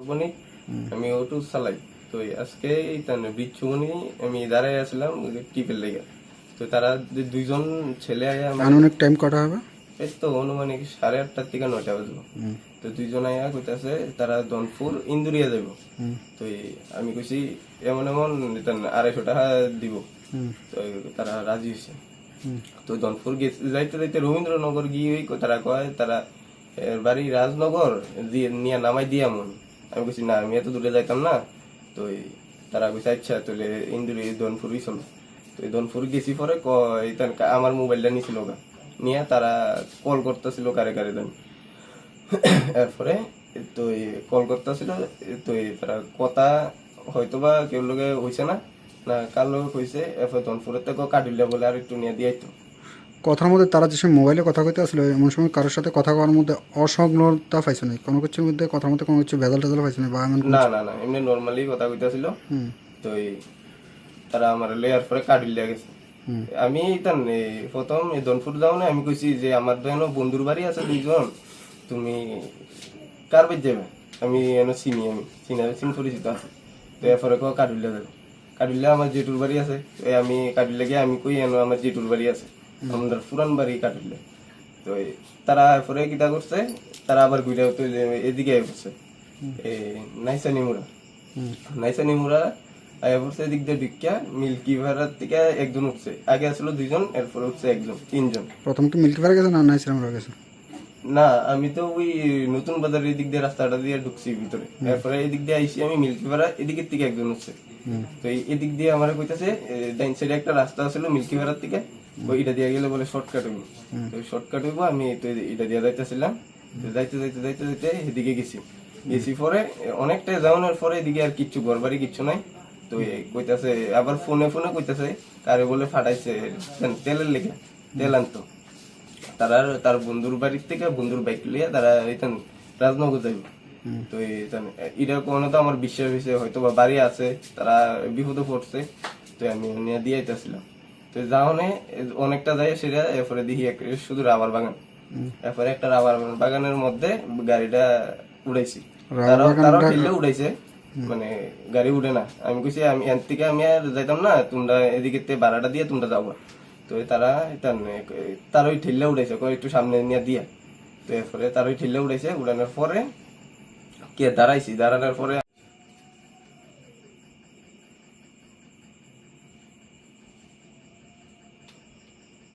বনি আমি অটো চালাই তো আজকে বিচ্ছুমনি আমি দাঁড়াই আসলাম টিপের লেগে তো তারা দুইজন ছেলে আয়া আনুমানিক টাইম কটা হবে? এই তো অনুমানিক 8:30 থেকে 9টা বাজলো। তো দুইজন আয়া কইতাছে তারা দনপুর ইন্দুরিয়া যাব। তো আমি কইছি এমন এমন 250 টাকা দিব। তো তারা রাজি হয়েছে। তো দনপুর যাইতে যাইতে রবীন্দ্রনগর গিয়ে তারা কয় তারা বাড়ি রাজনগর দিয়ে নিয়ে নামাই দিয়ে এমন। আমি কইছি না আমি এত দূরে যাইতাম না। তো তারা কইছে আচ্ছা তাহলে ইন্দুরি দনপুরই চলো। তো দনপুর গেছি পরে আমার মোবাইলটা নিছিল গা নিয়ে তারা কল করতেছিল কারে কারে দেন এরপরে তো কল করতেছিল তো তারা কথা হয়তো বা কেউ লোকে হয়েছে না না কার লোক হয়েছে এরপর দনপুরের থেকে কাটিলে বলে আর একটু নিয়ে দিয়াইতো কথার মধ্যে তারা যে সময় মোবাইলে কথা কইতে আসলে এমন সময় কারোর সাথে কথা করার মধ্যে অসংলগ্নতা পাইছে না, কোনো কিছুর মধ্যে কথার মধ্যে কোনো কিছু ভেজাল টেজাল পাইছে না বা এমন না না না এমনি নর্মালি কথা কইতাছিল। তো তারা আমার লেয়ার পরে কাটিলে গেছে। আমি প্রথম দনপুর যাও না আমি কইছি যে আমার তো এনো বন্ধুর বাড়ি আছে দুইজন তুমি কার বাড়ি যাবে আমি এনো চিনি আমি চিন পরিচিত আছে। তো এরপরে কাটুল্লা যাবে কাটুল্লা আমার জেঠুর বাড়ি আছে আমি কাটুল্লা গিয়ে আমি কই এনো আমার জেঠুর বাড়ি আছে আমাদের পুরান বাড়ি কাটুল্লা। তো তারা এরপরে কিটা করছে তারা আবার ঘুরে এদিকে করছে নাইসানি মুড়া আয়া পড়ছে এদিক দিয়ে ঢুকিয়া মিল্কি ভাড়ার থেকে একজন উঠছে আগে আসলো দুইজন এরপরে উঠছে একজন তিনজন। প্রথম কি মিল্কি ভাড়া গেছে না নাইসিরাম গেছে? না আমি তো ওই নতুন বাজার এদিক দিয়ে রাস্তাটা দিয়ে ঢুকছি ভিতরে এরপরে এদিক দিয়ে আইসি আমি মিল্কি ভাড়া এদিকের থেকে একজন উঠছে। তো এদিক দিয়ে আমার কইতাছে ডাইন সাইডে একটা রাস্তা ছিল মিল্কি ভাড়ার থেকে ওইটা দিয়ে গেলে বলে শর্টকাট হইব। তো শর্টকাট হইব আমি তো এটা দিয়ে যাইতেছিলাম যাইতে যাইতে যাইতে যাইতে এদিকে গেছি পরে অনেকটা যাওয়ানোর পরে এদিকে আর কিচ্ছু ঘর বাড়ি কিচ্ছু নাই। তো কইতাছে আবার ফোনে ফোনে কইতাছে কারে বলে ফাটাইছে তেলের লেগে তেল আনতো তারা তার বন্ধুর বাড়ির থেকে বন্ধুর বাইক লিয়ে তারা রাজনগর যাইব। তো এটা কোনো তো আমার বিশ্বাস হয়েছে হয়তো বা বাড়ি আছে তারা বিপদে পড়ছে তো আমি নিয়ে দিয়ে আইতেছিলাম। তো যাওনে অনেকটা যাই সেটা এরপরে দেখি শুধু রাবার বাগান এরপরে একটা রাবার বাগানের মধ্যে গাড়িটা উড়াইছি তারাও ঠেললে উড়াইছে মানে গাড়ি উঠে না। আমি কইছি আমি এর থেকে আমি আর যাইতাম না তোমরা এদিকে ভাড়াটা দিয়ে তোমরা যাওয়া। তো তারা তার ওই ঠেললে উড়াইছে একটু সামনে নিয়ে দিয়া। তো এরপরে তার ওই ঠেললে উড়াইছে উড়ানোর পরে কে দাঁড়ানোর পরে